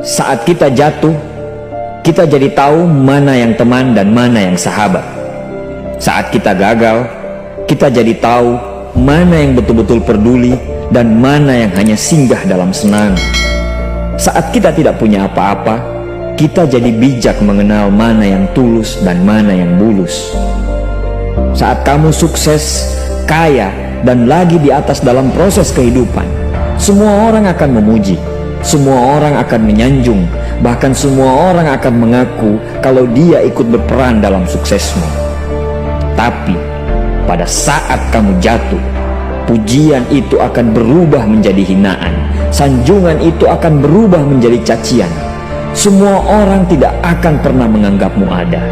Saat kita jatuh, kita jadi tahu mana yang teman dan mana yang sahabat. Saat kita gagal, kita jadi tahu mana yang betul-betul peduli dan mana yang hanya singgah dalam senang. Saat kita tidak punya apa-apa, kita jadi bijak mengenal mana yang tulus dan mana yang bulus. Saat kamu sukses, kaya, dan lagi di atas dalam proses kehidupan, semua orang akan memuji, semua orang akan menyanjung, bahkan semua orang akan mengaku kalau dia ikut berperan dalam suksesmu. Tapi pada saat kamu jatuh, pujian itu akan berubah menjadi hinaan, sanjungan itu akan berubah menjadi cacian. Semua orang tidak akan pernah menganggapmu ada.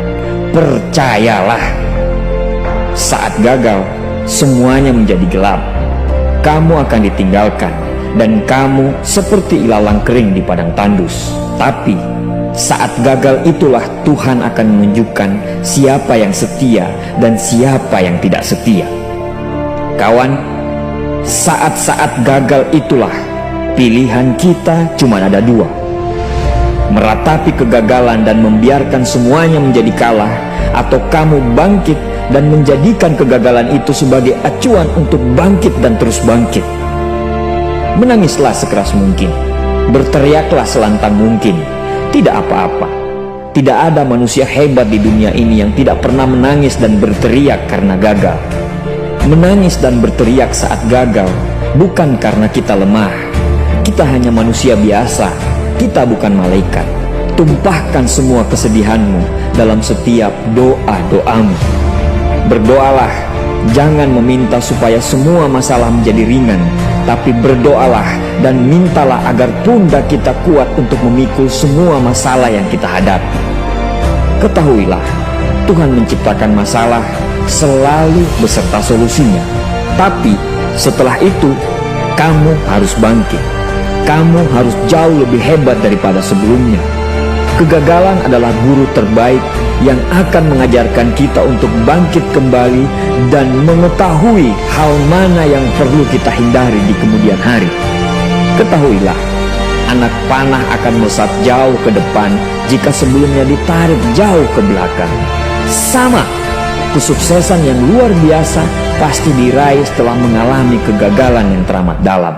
Percayalah, saat gagal, semuanya menjadi gelap. Kamu akan ditinggalkan, dan kamu seperti ilalang kering di padang tandus. Tapi saat gagal itulah Tuhan akan menunjukkan siapa yang setia dan siapa yang tidak setia. Kawan, saat-saat gagal itulah pilihan kita cuma ada dua: meratapi kegagalan dan membiarkan semuanya menjadi kalah, atau kamu bangkit dan menjadikan kegagalan itu sebagai acuan untuk bangkit dan terus bangkit. Menangislah sekeras mungkin, berteriaklah selantang mungkin. Tidak apa-apa. Tidak ada manusia hebat di dunia ini yang tidak pernah menangis dan berteriak karena gagal. Menangis dan berteriak saat gagal bukan karena kita lemah. Kita hanya manusia biasa. Kita bukan malaikat. Tumpahkan semua kesedihanmu dalam setiap doa-doamu. Berdoalah, jangan meminta supaya semua masalah menjadi ringan, tapi berdoalah dan mintalah agar pundak kita kuat untuk memikul semua masalah yang kita hadapi. Ketahuilah, Tuhan menciptakan masalah selalu beserta solusinya. Tapi setelah itu, kamu harus bangkit. Kamu harus jauh lebih hebat daripada sebelumnya. Kegagalan adalah guru terbaik yang akan mengajarkan kita untuk bangkit kembali dan mengetahui hal mana yang perlu kita hindari di kemudian hari. Ketahuilah, anak panah akan melesat jauh ke depan jika sebelumnya ditarik jauh ke belakang. Sama, kesuksesan yang luar biasa pasti diraih setelah mengalami kegagalan yang teramat dalam.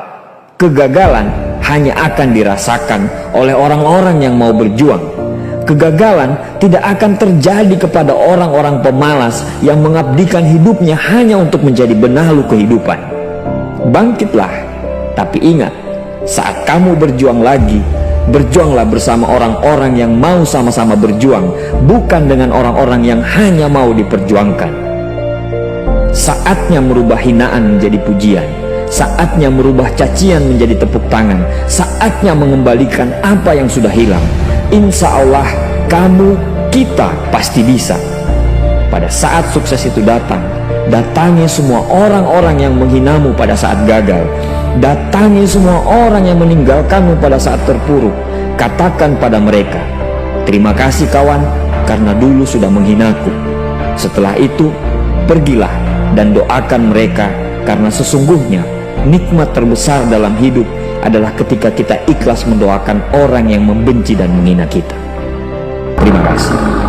Kegagalan hanya akan dirasakan oleh orang-orang yang mau berjuang. Kegagalan tidak akan terjadi kepada orang-orang pemalas yang mengabdikan hidupnya hanya untuk menjadi benalu kehidupan. Bangkitlah, tapi ingat, saat kamu berjuang lagi, berjuanglah bersama orang-orang yang mau sama-sama berjuang, bukan dengan orang-orang yang hanya mau diperjuangkan. Saatnya merubah hinaan menjadi pujian. Saatnya merubah cacian menjadi tepuk tangan. Saatnya mengembalikan apa yang sudah hilang. Insya Allah, kamu, kita pasti bisa. Pada saat sukses itu datang, datangi semua orang-orang yang menghinamu pada saat gagal. Datangi semua orang yang meninggalkanmu pada saat terpuruk. Katakan pada mereka, terima kasih kawan, karena dulu sudah menghinaku. Setelah itu, pergilah dan doakan mereka, karena sesungguhnya nikmat terbesar dalam hidup adalah ketika kita ikhlas mendoakan orang yang membenci dan menghina kita. Terima kasih.